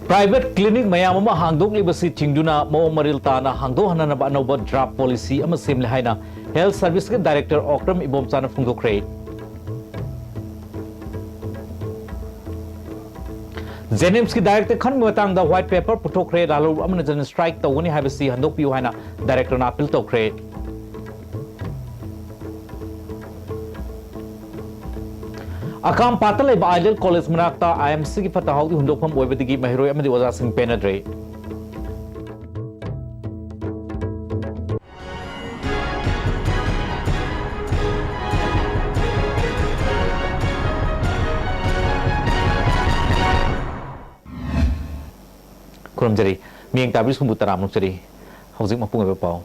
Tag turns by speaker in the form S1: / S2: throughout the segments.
S1: Private clinic mayam ama hangdok libasi tingduna mo maril tana hangdo hanana anova draft policy ama semle haina health service ke director okram ibom chana phungdokre Jenims ki director khan matang da white paper puthokre ralu amana jan strike tawani habasi handok piu haina director na appeal tokre Akam patal ba Ideal College manakta IMC ki fatahau ki hundokpham oibadigi mahiroi amadi oja sing penadre Kurumjari mieng tabis kumbutaram nukjari hauzik mapung pau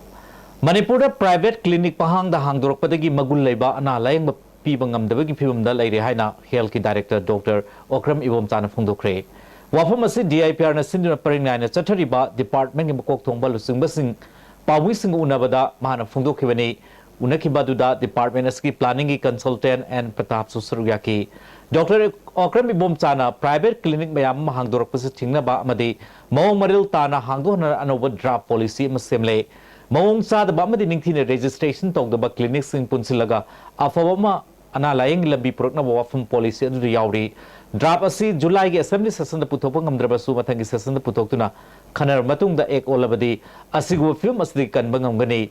S1: Manipur private clinic pahang da hangdorok padagi magul leiba ana layang Pibangam the Wiki Pibum da Lady Haina, Health Director Dr. Okram Ibom Chana Phungdokre. Wafamasi DIPR na sinduna paringnai na Chatariba Department ng Makok Thongba Lusing Basing Pawising Unabada Mahana Phungdokibani Unakibaduda Department Aski Planning Consultant and Pratap Susuryaki. Dr. Okram Ibom Chana Private Clinic Mayam Mahangdorok Pasitingna Ba Amadi Mawang Maril Tana Hangdona Anova Draft Policy Masemle Mawang Sa the Bamadi Ningtina registration talk the clinics in Punsilaga Afawama Ana laying lambi prokna wafum policy adu yauri draft asi July ge assembly session da puthokpa ngamdrabasu mathangi session da puthokuna khanar matung da ek olabadi asigu film asdi kanba ngamgani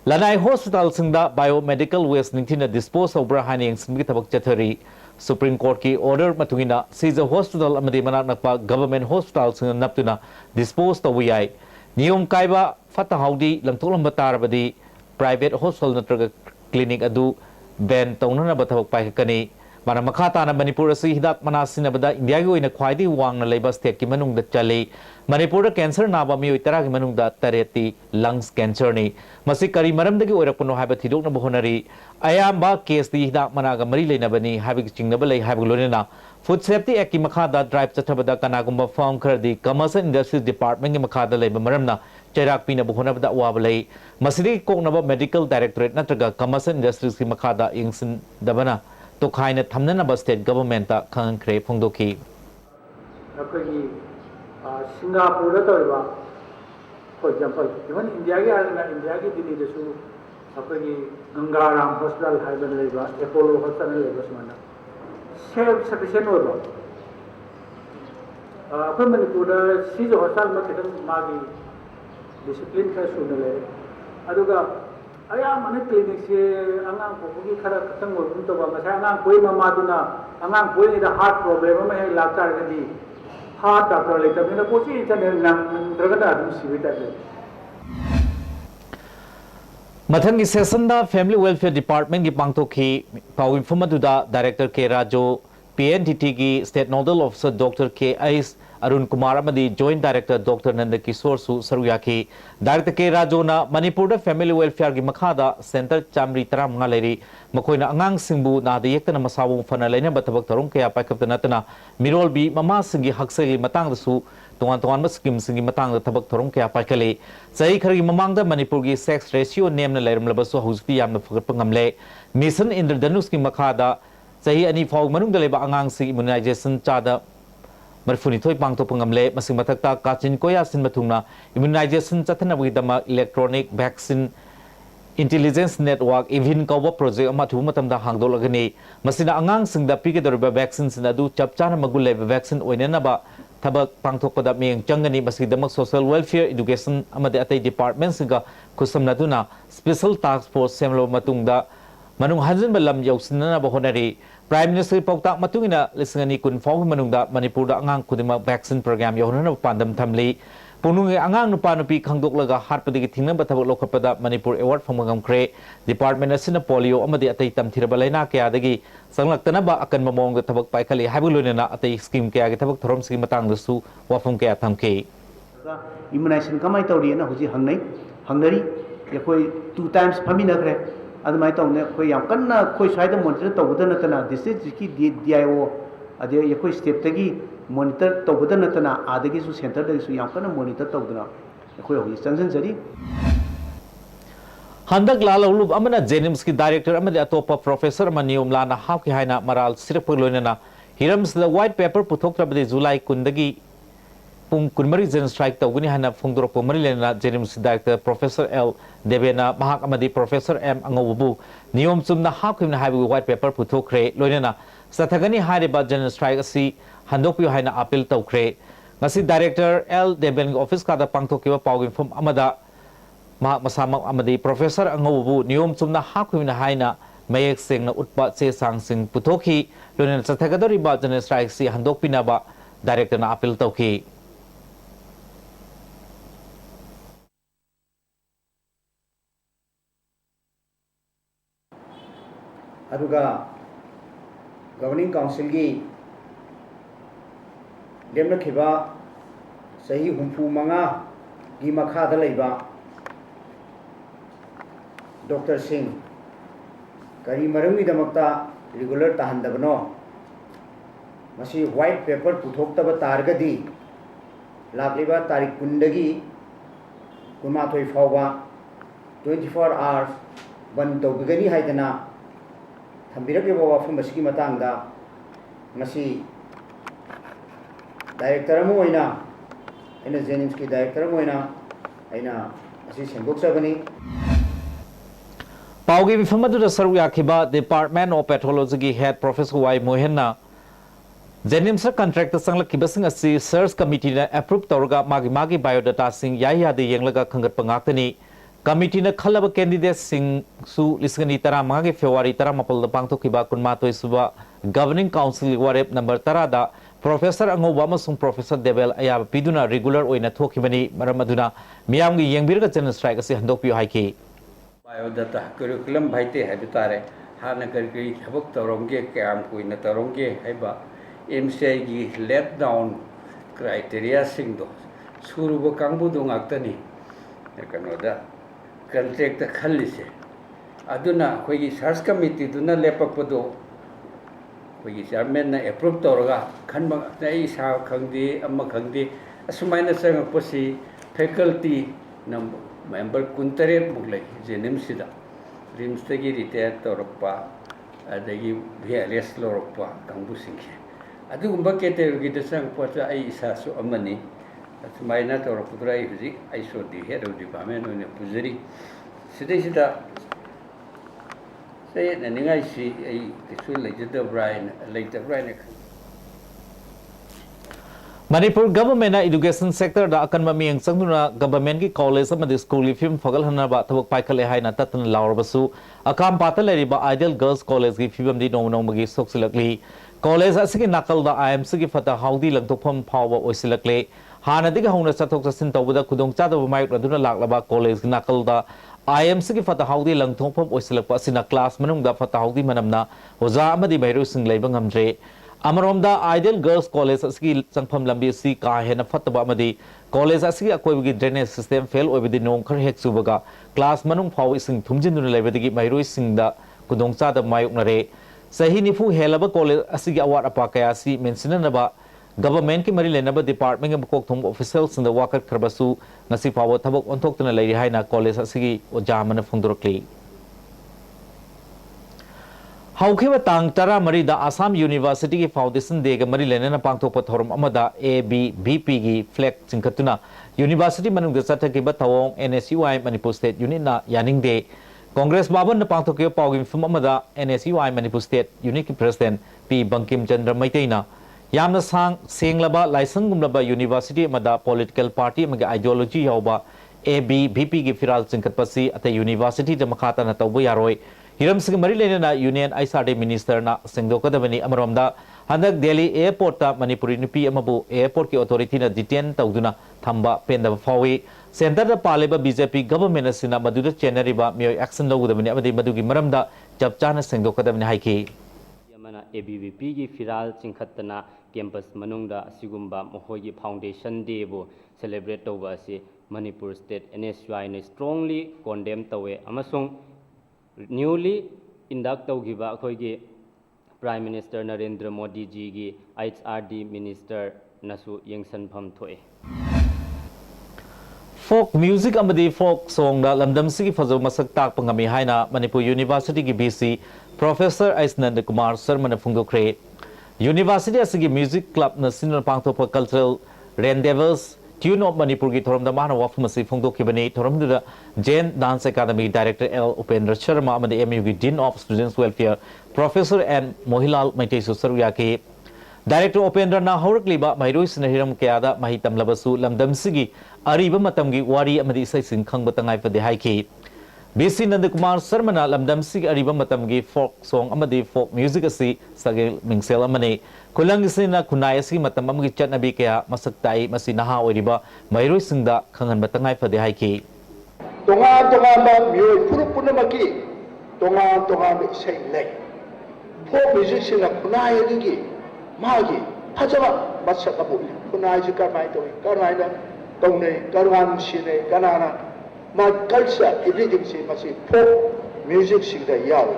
S1: lanai hospital singda biomedical waste ningtina dispose of brahani yang simgi tabak chathari Supreme Court ki order matungina siza hospital amadi manak nakpa government hospital sing naptuna dispose to wiyai niyom kaiba fatahaudi langtolom batarabadi private hospital natraga clinic adu Ben Tona Batak Pakani, Manamakata and Manipur Hidat Manasinabada, India in a quite wang labor state Kimanung the Chale, Manipur cancer Nabami Itara Manung da Tareti, lungs cancer ni, Masikari Maram the Urapuno Habatido Honari, Ayamba case the Hidat Managa Marile Nabani, having Chingnabale, Havilona, Food Safety Akimakada drive Chatabada Kanagumba Farm Kurdi, Commerce and Industries Department in Makada Labor Maramna. Cherak Pina Buhonabda Wabale, Masiri Konaba Medical Directorate Nataga, Commerce Industries Makada Ingsin Dabana, Tokaina Tamnanaba State Government, Kang Kre Pungdoki.
S2: Singapore, for example, even India, Dili, the Su, Gangaram Hospital, Hyben Labor, Apollo Hospital Labor, self sufficient over. Manipur, Caesar Hospital, Magi. Discipline ka sunale aduga ayam clinic se angang ko gi khara khatang mo to ba masa angang koi mama duna angang koi da heart problem ma he lakar gadi heart doctor le tabina ko si chane nam dragada dum sivita le
S1: Mathangi session da Family Welfare Department gi pangtokhi pau informaduda Director K Rajo PNDT gi State Nodal Officer Dr. K Ais Arun Kumar Amadi Joint Director Dr. Nanda Kishore Su Saruyaki Director K Rajona Manipur Family Welfare gi Makhada Center Chamri Taram Ngaleri Makoina Angang Singbu na de yektana masabu fana laina batabak tarung kaya paikaptana tana Mirol bi mama singi hakseli matang da su tongan ma scheme singi matang da tabak tarung kaya paikale sai khari mamang da Manipur gi sex ratio name na lairam labasu hausti yamna fagat pangamle Mission Indradhanus gi Makhada sai ani faug manung da leba angang sing immunization chada Marfuni Toy Pang to Pangamle, Masing Matakta, Kachin Koya Sin Matuna, Immunization Chatana with the Electronic Vaccine Intelligence Network, even cover project Matumatam da Hangdolagani, Masina Angang Sing the Picador vaccines and Adu Chapchana Magule vaccine or Nenaba, Tabak Pangtokoda Ming Changani, Masidamak Social Welfare Education, Amadate Department Singa, Kusam Natuna, Special Task Force Semlo Matunda, Manung Hazan Balam Yosina Bahonari. Prime Minister Pokta Matungina listenani kun fog manungda Manipur da angang kudima vaccine program yohna pandam thamli punungi angang nupa nupi khangdok laga harpadigi thingna batabak lokapada Manipur award phangam kre department asina polio amadi atai tamthiraba laina kya dagi sanglaktana ba akan mamong da tabak paikali habulunena atai scheme kya gi tabak thorom ski matang dasu wafum kya thamke
S3: immunization kamai tawri na huji hangnari yakoi 2 times phamina kre adumai tawne khoi yam kanna khoi saida monitor tawbudana tana district ki DIO ade yakoi step tagi monitor tawbudana tana adagi su center dagi su yam kanna monitor tawduna khoi hoyi sansan jari
S1: Handak Lalalub Amana Jenims ki director Amadi Atopa Professor Manium Lana Hawki Haina Maral Sirapulona Hirams the white paper Putok July Kundagi pung kunmari gen strike tawguni hana phongdorok pumari lena jenims director professor L Devena mahak amadi professor M angobu niyom chumna hakhimna haibu white paper puthokre loinana sathagani hariba gen strike asi handokpiu haina appeal tawkre ngasi director L Devena office kada pangthokiba pawgin phom amada mahak masamak amadi professor angobu niyom chumna hakhimna haina mayek sengna utpa che sang sing puthoki loinana sathagadori ba gen strike si handokpinaba director na appeal tawki
S3: aduga governing council gi lemna khiba sahi humpu manga gi makha da leiba Dr. Singh kari marami damakta regular tahandabno masi white paper puthokta targadi lagliba tarik kundagi kunmathoi fawba 24 hours ban tawgani haidana thambirake bawa fum basiki matangda masi director amu oina ena jenims ki director amu oina aina asi sendok sabani
S1: paugi bifamadu da saru yakhiba department of pathology head professor Y Mohenna jenims contract sangla kibasing asi search committee na approve tawga magi biodata sing yaya de yenglaga khangat pangaktani committee na khalaba candidate sing su lisgani tara magi February tara mapal da pangtho kiba kunmatoi suba governing council warep number tara da professor angoba amasung professor Devel ayab piduna regular oina thokibani maramaduna miyamgi yengbirga chen strike asi handokpiu haiki
S4: biodata curriculum bhaite habitare hana kari habuk taronge kam kuina taronge haiba MCI gi let down criteria singdo suruba kangbu dungaktani ekanoda contract ta khallise aduna khoigi search committee duna lepakpado khoigi chairman na approve toroga khanba ai sa khangdi amma khangdi asumaina sangapasi faculty number member kuntare muglai jenim sida rims tagi retire torokpa adagi VLS lorokpa kangbu singhe adugumba category da sangpata ai isa su amani asumaina torokpura ai huji ai so di head of department on pujari sida say naningai si ai kisul lejada Brian
S1: Manipur government education sector da akan mamiang sangduna government ki college amadi school film fagal hanaba thabak paikhale haina tatan lawrbasu akam patal riba ideal girls college ki film di nong magi soksilakli college asigi nakal da IMC ki fata haudi langtokpham phawa oisilakle hana diga hongna chathok chasin tawbada khudong chada mayuk raduna laklaba college ki nakal da IMC ki fata haudi langtokpham oisilakpa sina class manung da fata haudi manamna oza amadi bairu sing leiba ngamre Amaromda Ideal Girls College asigi changpham lambi si ka hena fataba amadi college asigi akoibagi drainage system fail oibadi nong khar hek subaga class manung phaw ising thumjinduna leibadagi mairoi singda kudongcha da mayuknare sahi nifu helaba college asigi award apa kaya si mensinanaba government ki mari lenaba department ke makok thum officials sinda wakar kharbasu ngasi phaw thabak onthoktuna leiri haina college asigi ojamana phungdorokli Haukiba tang tara marida Assam University ki foundation dega mari lenana pangthokpa thorum amada ABVP gi flag chingkhatuna university manung da chathakiba thawong NSUI Manipur State Unit na yaningde Congress baban na pangthokiba pawgim fum amada NSUI Manipur State Unit ki president P Bankim Chandra Maitaina yamna sang senglaba laisangumlaba university amada political party amagi ideology yawba ABVP gi firal chingkhatpasi ate university da makhata na tawbu yaroi Hiram sing mari lena Union ISRD Minister na singdokadabani amaromda handak Delhi Airport ta Manipuri nupi amabu airport ki authority na detain tawduna thamba pendaba fawi center da paleba BJP government asina maduda chenariba mio action logudabani amadi madugi maramda chapchana singdokadabani haiki
S5: yamana ABVP gi firal chingkhatna campus manungda asigumba mohogi foundation day bo celebrate tawba asi Manipur State NSUI ne strongly condemn tawe amasung newly induct tawgiba akoigi Prime Minister Narendra Modi ji gi HRD Minister nasu yengsanpham thoe
S1: Folk music amadi folk song da lamdam sigi fazo masak tak pangami haina Manipur University ki BC Professor Aisnand Kumar Sharma na phungdokre University asigi music club na sinal pangthopa cultural Rain Devils Tune of Manipuri Thoram the Mana Wafumasi Fondo Kibani Thoram the Jain Dance Academy Director L. Upendra Sharma and the MU Dean of Students Welfare Professor and Mohilal Maitesu Saruyaki Director Upendra na Horkliba Mairus Nahiram Kayada Mahitam Labasu Lamdamsigi Ariba Matamgi Wari Amadi Sing Kang Batangai for the Haiki BC Nandakumar Sarmana Lamdamsigi Ariba Matamgi folk song Amadi folk music asi Sagil Mingsel Amane Kulang isina kunayasi matamam gichat nabi kaya masaktai masinaha oriba mayroy singda kangan batangay fa haiki
S6: Tonga ma mioy puro puno maki tonga ma isay lay folk music sina kunay digi magi hajama masak abu kunay si karmay to karmay na tongne karwan sine kanana ma culture everything si masi folk music singda yaw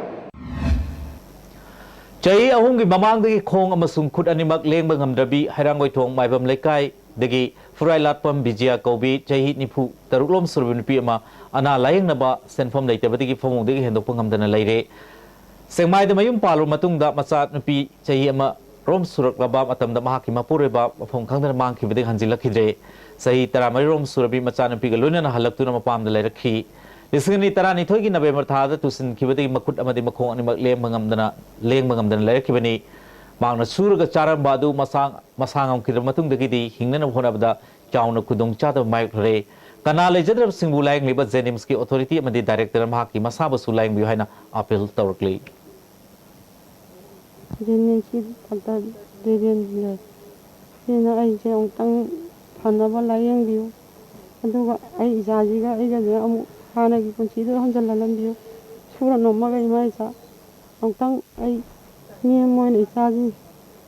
S1: Chai ahung gi mamang dagi khong amasung khut animak leng bangam dabi hairangoi thong maibam lekai dagi furai latpam bijia kobi chai nipu taruklom surbin pi ama ana layeng naba senfom leite badigi phomong dagi hendok pangam dana leire sengmai da mayum palu matung da macha nupi chai ama rom surak laba matam da mahaki mapure ba phom khangdana mang ki badigi hanjilak khidre sahi taramai rom surabi macha nupi ga loina na halak tu na mapam da leirakhi Lisingani tarani thogi November thada tusin kibadi makut amadi makhong ani mak leng mangamdana layak kibani mangna suraga charam badu masangam kidam matung dagidi hingna na hona bada chauna kudong chata maik re kanale jadrab singbu layang liba Zenims ki authority amadi director mahaki masaba su layang biyo haina appeal tawrakli
S7: Jenensi pada deben le sina ai je ongtang phanaba layang biyo aduga ai jajiga ai ga amu Hana ki kunci do hanjal lalam biyo sura nomma ga ima isa ongtang ai ni mo ni isa ji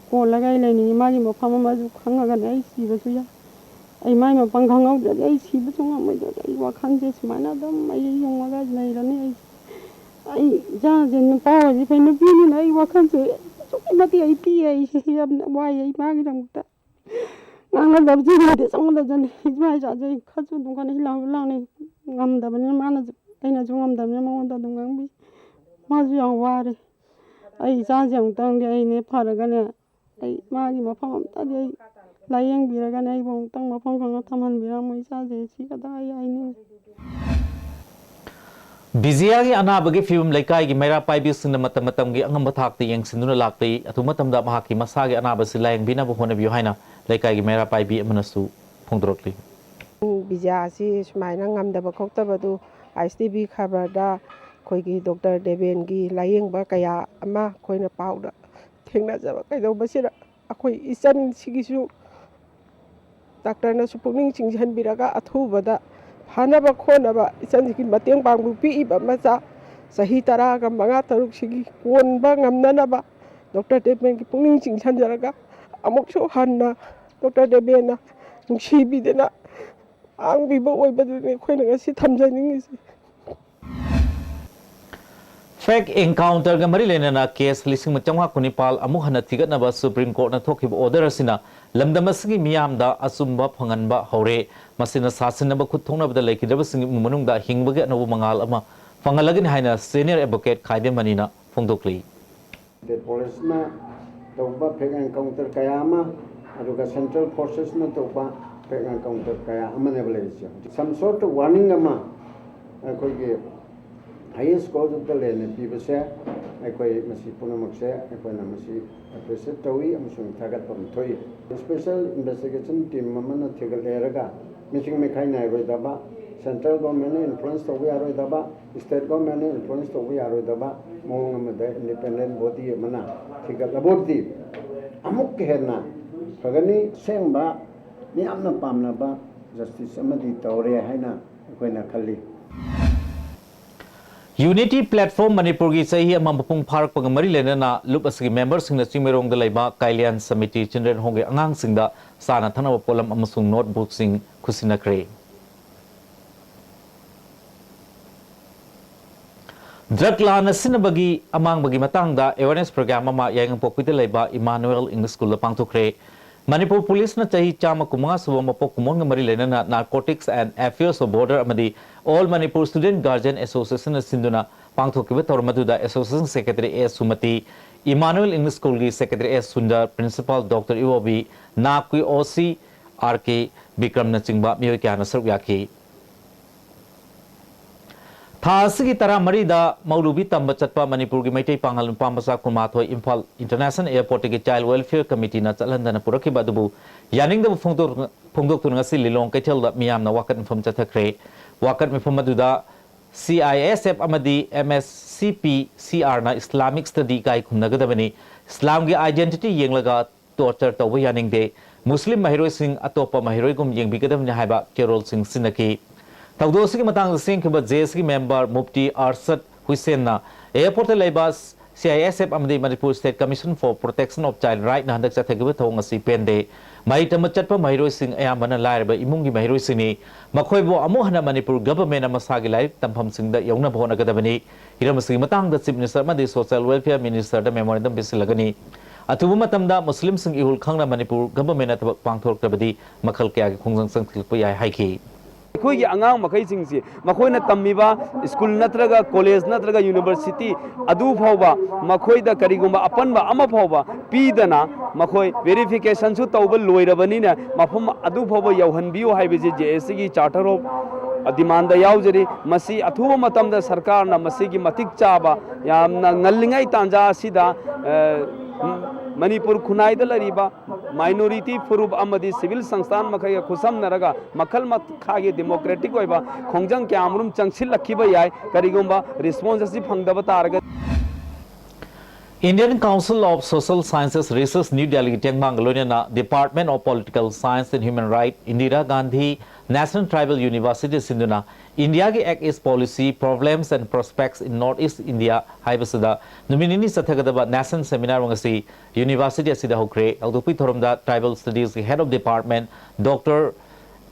S7: ko lagai lai ni ma gi mo phama ma ju khanga ga ai si ba su ya ai mai ma pang khang ngau da ai si ba su ngam mai da ai wa khang je smana dam ai yong ga lai la ni ai ja je ni pa ji pe ni pi ni ai wa khang je su ki ma ti ai pi ai ya wa ai ma gi dam ta ngang da ji ni de sang da jan mai ja je kha ju dong kan hilang ni ngam da ban mana aina ju ngam da me mo da dong ngang bi ma ju yang wa re ai sa jang tang de ai ne phar ga ne ai ma gi ma pham ta de layang bi ra ga ne ai bong tang ma pham khang tham han bi ra mo sa je si ka da ai ni
S1: Bizia gi anabagi film laikai gi mera pai bi sinna matam gi angam bathak ti yang sinduna lakti atu matam da mahaki masagi anaba silayang bina bu hona bi haina laikai gi mera pai bi amanasu phongdrokli
S8: Bija si sumaina ngamdaba khoktabadu ISTV khabarda khoigi Dr. Deven gi layengba kaya ama khoina pauda thengnajaba kaidobasira akhoi isan sigisu doctor na supungning chinghanbiraga athubada hanaba khonaba isan gi mateng pangbu pi iba macha sahi tara ga manga taruk sigi konba ngamnanaba Dr. Deven gi pungning chinghanjaraga amokso hanna Dr. Deven na nungsibidena ang bibo oy badune khoina ngasi thamjani ngi
S1: Fake encounter ga mari lenana case lising machangwa kunipal amu hana thigat na ba Supreme Court na thokib order asina lamdamasgi miyamda asumba phanganba hore masina sasin ba khuthongna bada laikidaba sing manungda hingbage no mangal ama phangalagin haina senior advocate khaide manina phongdokli
S9: the police na toba fake encounter kayama aduga central forces na toba fake encounter kaya amane baleisya some sort of warning ama akoige highest cause of the lane people say akoi masi punamak se akoi na masi appreciate tawi amusung thagat pam thoi special investigation team mamana thigal eraga missing me khaina roi daba central government influence to we are daba state government influence to we are daba mong amade independent body mana thigal abodi amuk kehna kagani sengba ni amna pamna ba justice amadi tawre haina koina khalli
S1: Unity Platform Manipur gi sahi amam pung pharak pagamari lenana lup asgi members singna chingmerong da laiba Kailian Committee children honge angang singda sana thana polam amasung notebook sing khusina kre Drug lana sinabagi amang bagi matang da awareness program ama yang pokpite laiba Emmanuel English School pangthokre Manipur Police na chahi chama kumanga suwa mapok kumon nga mari lenana Narcotics and Affairs of Border amadi All Manipur Student Guardian Association na sinduna pangthokiba tawrmaduda Association Secretary A. Sumati Emmanuel English School gi Secretary A. Sundar Principal Dr. Iwobi Nakui OC RK Bikram Chingba Mio Kana Suryaki Thasigi Tara Marida Maulubi Tamba Chatpa Manipur Mate Pangal Pamasa Kumato Impal International Airport Child Welfare Committee Natsalandana Puraki Badubu Yaning the Pungok Nasi Lilong Ketel that Miam na Wakat from Chatakre Wakat Mifamaduda CISF Amadi MSCP CR na Islamic Study Kai Kunagadabani Islam ki identity yenglaga torture to yaning de Muslim Mahiroi Singh Atopa Mahiroi Gum Yeng Bigadam Haiba Kerol Singh Sinaki Taudosi Matang Singh Kiba JSK member Mufti Arsad Hussein na Airport Labas CISF Amadi Manipur State Commission for Protection of Child Right na handak sa tagiba thong si pende mai tamachatpa Mahiroi Singh ayamana lairba imungi Mahiroi Singh makhoibo amuhana Manipur government amasagi lai tampham singh da yongna bhona gadabani hiramasi matang da Chief Minister Madi Social Welfare Minister da memorandum bisilagani Atubu matamda Muslim sing ihul khangna Manipur government at pangthor tabadi makal kaya khongjang sangthilpa yai haiki
S10: ꯑꯩꯈꯣꯏꯒꯤ ꯑꯉꯥꯡ ꯃꯈꯩꯁꯤꯡꯁꯤ ꯃꯈꯣꯏꯅ ꯇꯝꯃꯤꯕ school ꯅꯠꯇ꯭ꯔꯒ college ꯅꯠꯇ꯭ꯔꯒ university ꯑꯗꯨ ꯐꯥꯎꯕ ꯃꯈꯣꯏꯗ ꯀꯔꯤꯒꯨꯝꯕ ꯑꯄꯟꯕ ꯑꯃ ꯐꯥꯎꯕ ꯄꯤꯗꯅ ꯃꯈꯣꯏ ꯚꯦꯔꯤꯐꯤꯀꯦꯁꯟꯁꯨ ꯇꯧꯕ ꯂꯣꯏꯔꯕꯅꯤꯅ ꯃꯐꯝ ꯑꯗꯨ ꯐꯥꯎꯕ ꯌꯧꯍꯟꯕꯤꯌꯨ ꯍꯥꯏꯕꯁꯤ JSCꯒꯤ ꯆꯥꯔꯇꯔ ꯑꯣꯐ ꯗꯤꯃꯥꯟꯗ ꯌꯥꯎꯖꯔꯤ ꯃꯁꯤ ꯑꯊꯨꯕ ꯃꯇꯝꯗ ꯁꯔꯀꯥꯔꯅ ꯃꯁꯤꯒꯤ ꯃꯇꯤꯛ ꯆꯥꯕ ꯌꯥꯝꯅ ꯉꯜꯂꯤꯉꯩ ꯇꯥꯟꯖꯥ ꯑꯁꯤꯗ Manipur Kunai the Lariba, minority Furub Amadi, civil Sangstan Makaya Kusam Naraga, Makal Matkagi, Democratic Weba, Kongjang Kamrum, Changsila Kibayai, Karigumba, responsive Hangdavatarga.
S1: Indian Council of Social Sciences Research New Delhi Mangalore Department of Political Science and Human Rights Indira Gandhi National Tribal University Sindhuna India ki Act is Policy Problems and Prospects in Northeast India Haibasada Numinini Sathagadaba National Seminar Wangasi University Asida Hokre Aldupi Thorumda Tribal Studies Head of Department Dr.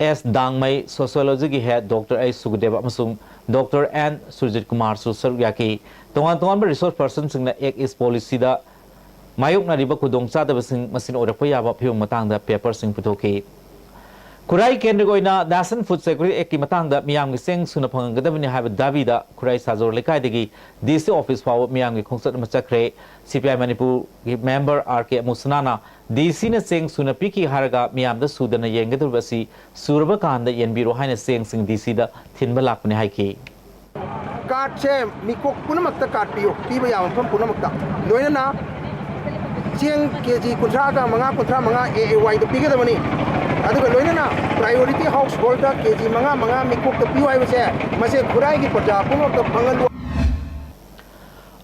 S1: S. Dangmai Sociology ki Head Dr. A. Sugdeva Masung Dr. N. Surjit Kumar Susaryaki Tongan resource persons in the Act is Policy da Mayuk na riba kudong sa dabasing masin orapaya ba piyong matang da paper sing putoki Kurai Kendrigoina National Food Security Act ki matang da miyam ki seng sunapang gadabini have dabi da Kurai Sajor Lekai degi DC office power miyam ki kongsat machakre CPI Manipur ki member RK Musanana DC na seng sunapi ki haraga miyam da sudana yengadur basi suraba kanda yenbiro haina seng sing DC da thinba lakpani haiki
S11: Card se mikok punamakta card piyo piba yawang pam punamakta loina na siang keji kuntra ka mga AAY to piga damani aduga loina na priority household ka keji mga mikok to piyo ay mase kurai ki parja punamakta pangalu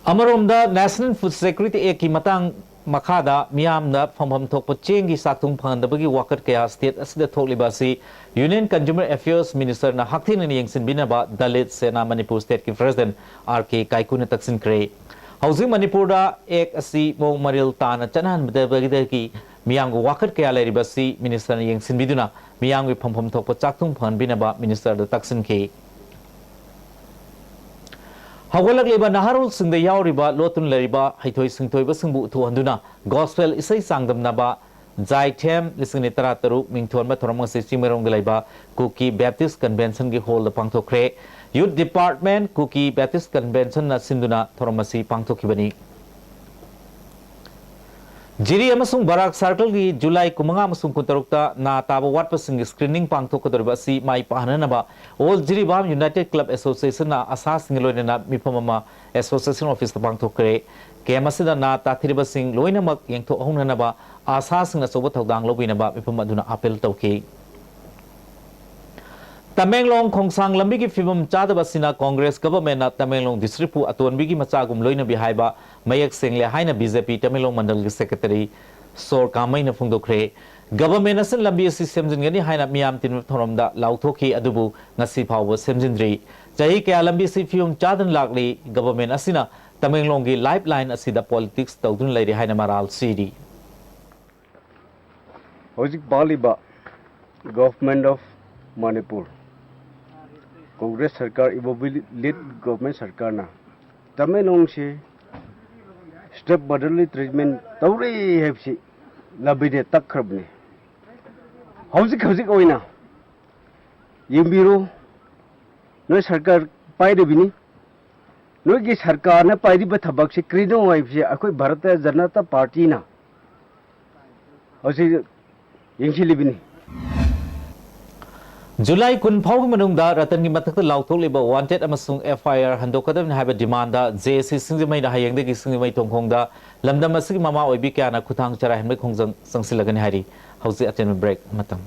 S1: Amaromda National Food Security Act ki matang Makada Miyamna Famham Thokpa Chengi Saktung Pandabagi Wakat Kaya State Asida Thoklibasi Union Consumer Affairs Minister na Haktin ni Yengsin Binaba Dalit Sena Manipur State ki President RK Kaikuna Taksin Kre Housing Manipur da Ek Asi Mong Maril Tana Chanan Badabagi ki Miyam Wakat Kaya Laribasi Minister ni Yengsin Biduna Miyam Famham Thokpa Saktung Pan Binaba Minister da Taksin Ke Hawalak leba naharul sing da yauriba lotun lariba haithoi singthoi ba singbu thuhanduna gospel isai sangdam naba Zaithem lising nitara taruk mingthon ma thoram se chimerong laiba Kuki Baptist Convention gi hall da pangthokre Youth Department Kuki Baptist Convention na sinduna thoramasi pangthokibani Jiri amasung Barak Circle gi July kumanga amasung kuntarukta na taba watpasing screening pangthokadorba si mai pahananaba All Jiri Bam United Club Association na asas ngiloina na mipamama Association Office pangthokre kemasida na tathiriba sing loinamak yengtho hongnanaba asas na sobo thodang lobinaba mipamaduna appeal tawki Tamenglong Khongsang lambi ki fibam chadaba sina Congress government na Tamenglong district pu atonbi ki machagum loina bihaiba mayak sengle haina BJP Tamenglong mandal ki secretary Sor Kamai na phungdokre government asan lambi asi semjingani haina miyam tin thoromda lauthoki adubu ngasi phawba semjindri jahi kya lambi si fibam chadan lakli government asina Tamenglong ki lifeline asida politics tawdun lairi haina maral city
S9: Hojik Baliba government of Manipur Congress Sarkar Ibobi lead government Sarkar na Tamenglong se step badly treatment taure hepsi labide takrabne Hojik oina yembiro no Sarkar paide bini no ki Sarkar na paidi ba thabak se krino hepsi akoi Bharatiya Janata Party na Hoji yengsi libini
S1: July kun phau manungda ratan gi mathak lauthok leba wanted amasung FIR handokadam na haba demanda JC singjamai na hayeng de gi singjamai tongkhongda lamdam asigi mama oibi kyana kuthang chara henbai khongjang sangsilagani hari hausi aten break matam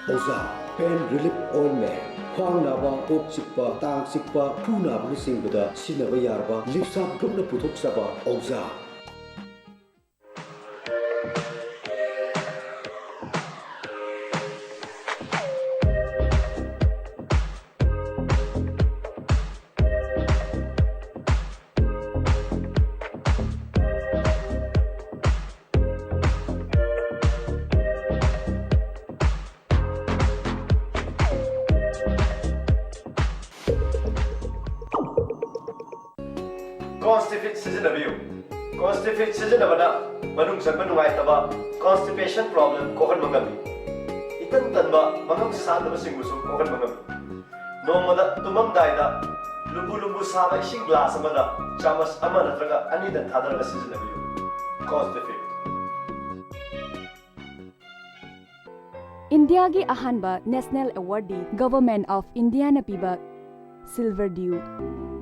S12: Oza Pain Relief Ointment Khwang naba kok chikpa tang chikpa thu naba singbuda sinaba yarba lipsap grupna puthok saba Oza
S13: Constipate season of you. Constipate season of manung sagman taba constipation problem kohan mangami. Itan tanba mangam saan na sing musu kohan mangami. No mada tumam daida lumbu saba ising glass amada chamas amana traga ani dan thadar season of you. Constipate.
S14: India gi ahanba national awardee Government of India na piba Silver Dew.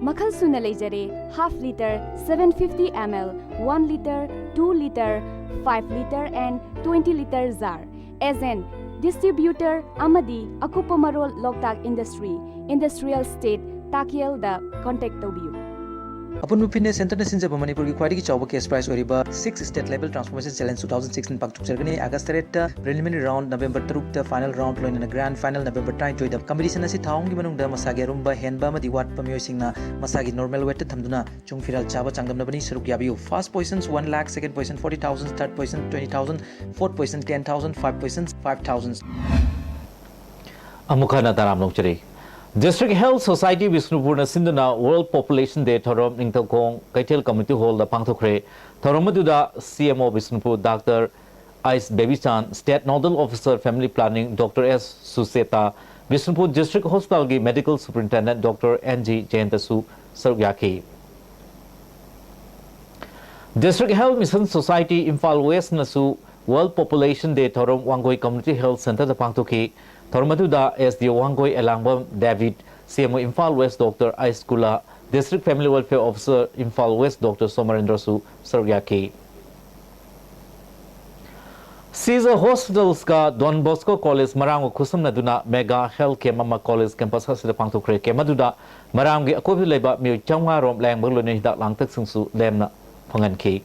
S14: Makhal suna lejare half liter 750 ml 1 liter 2 liter 5 liter and 20 liter jar as an distributor amadi akupamarol loktak industry industrial state takiel da contact tobiu
S15: Upon Fitness Center na sinjaba Manipur ki khwaidagi chawba case prize oriba 6 state level transformation challenge 2016 paktuk jargani August 3 preliminary round November 3 ta final round loina grand final November 9 da competition asi thaung gi manung da masagi rumba henba amadi wat pamiyoi singna masagi normal weight thamduna chung firal chaba changdam bani saruk yabiu first positions 1 lakh second position 40,000 third position 20,000 fourth position 10,000 fifth position 5,000
S1: amukana taram nokchari District Health Society Visnupur na sinduna World Population Day thorom ningthokong Kaitel Community Hall da pangthokre thorom maduda CMO Visnupur Dr. Ice Babichan State Nodal Officer Family Planning Dr. S Suseta Visnupur District Hospital gi Medical Superintendent Dr. NG Jayantasu Sarugyaki District Health Mission Society Imphal West nasu World Population Day thorom Wangoi Community Health Center da pangthokhi Thormaduda SDO Wangoi Elangba David, CMO Imphal West Dr. Ice Kula, District Family Welfare Officer Imphal West Dr. Somarendrasu Sarugyaki. Caesar Hospitals ka Don Bosco College Marango Kusum Naduna Mega Health Care Mama College Campus Hasida Pangtukre Kemaduda Marangi Akobi Leba Miu Changwa Rom Lang Berluni Dak Langtak Sungsu Lemna Panganki.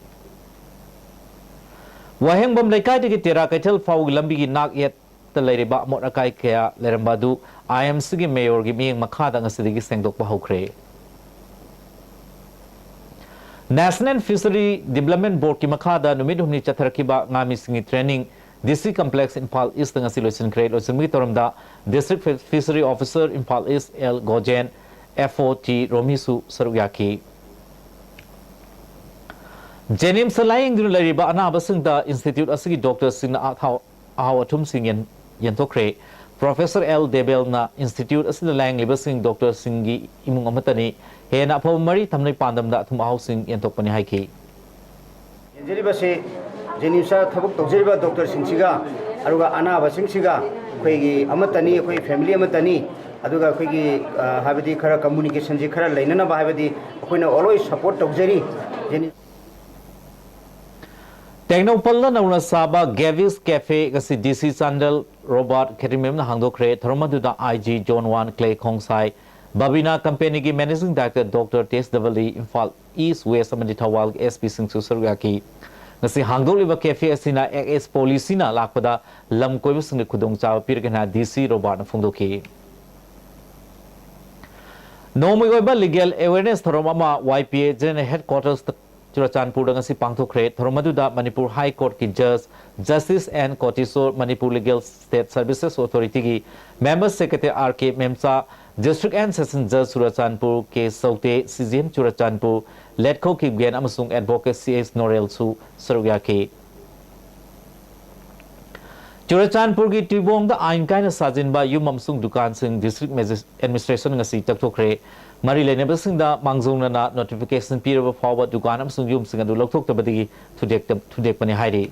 S1: Waheng Bom Lekai Digi Tira Kaitel Fau Lambi Nak Yet Leriba Mot Akai Kea Lerambadu IMC gi Mayor gi Ming Makada Ngasidigi Sengdok Bahukre National Fishery Development Board ki Makada Numid Humni Chatharkiba Ngami Singi Training DC Complex Impal East Ngasilosin Grade Osimi Toromda District Fishery Officer Impal East L Gojen FOT Romisu Sarugyaki Jenim Salaying Leriba Anabasingda Institute Asigi Dr. Singna Athau Ahawatum Singyen Yantokre, Professor L. Debel na Institute asila lang libasing Dr. Singgi imung amatani, hena pa mari tamnay pandam da tumahaw sing yantok pani haiki.
S3: Yanjiri ba si Jenimsa thabuk tawjiri ba Dr. Singsiga, aruga ana ba Singsiga, koigi amatani, koi family amatani, aduga koigi habadi khara communication ji khara lainana ba habadi, koi na always support tawjiri.
S1: Technopalla na Saba Gavis Cafe kasi DC Sandal Robert Kerimem na hangdokre Thormaduda IG John 1 Clay Kongsai Babina Company ki Managing Director Dr. Tes Davali Imphal East West Amandi Thawal SP Singsu Sarugaki ngasi hangdoliba cafe asina XS policy na lakpada lam koibu sing khudong chaw pirgana DC Robert na phungdoki Nomoi oiba legal awareness thoroma YPA General Headquarters Churachanpur ngasi pangthokre thoromaduda Manipur High Court ki Judge Justice and Kotisor Manipur Legal State Services Authority ki Member Secretary RK Memsa District and Session Judge Churachanpur ke Saute CGM Churachanpur Letko ki Gyan amasung Advocate CS Norel Su Sarugyaki Churachandpur ki Tibong da ain kaina sajin ba yum amsung dukan sing district administration ngasi takthokre mari leneba sing da mangjong na notification piraba forward dukan amsung yum sing adu lokthok tabadi thudek pani hairi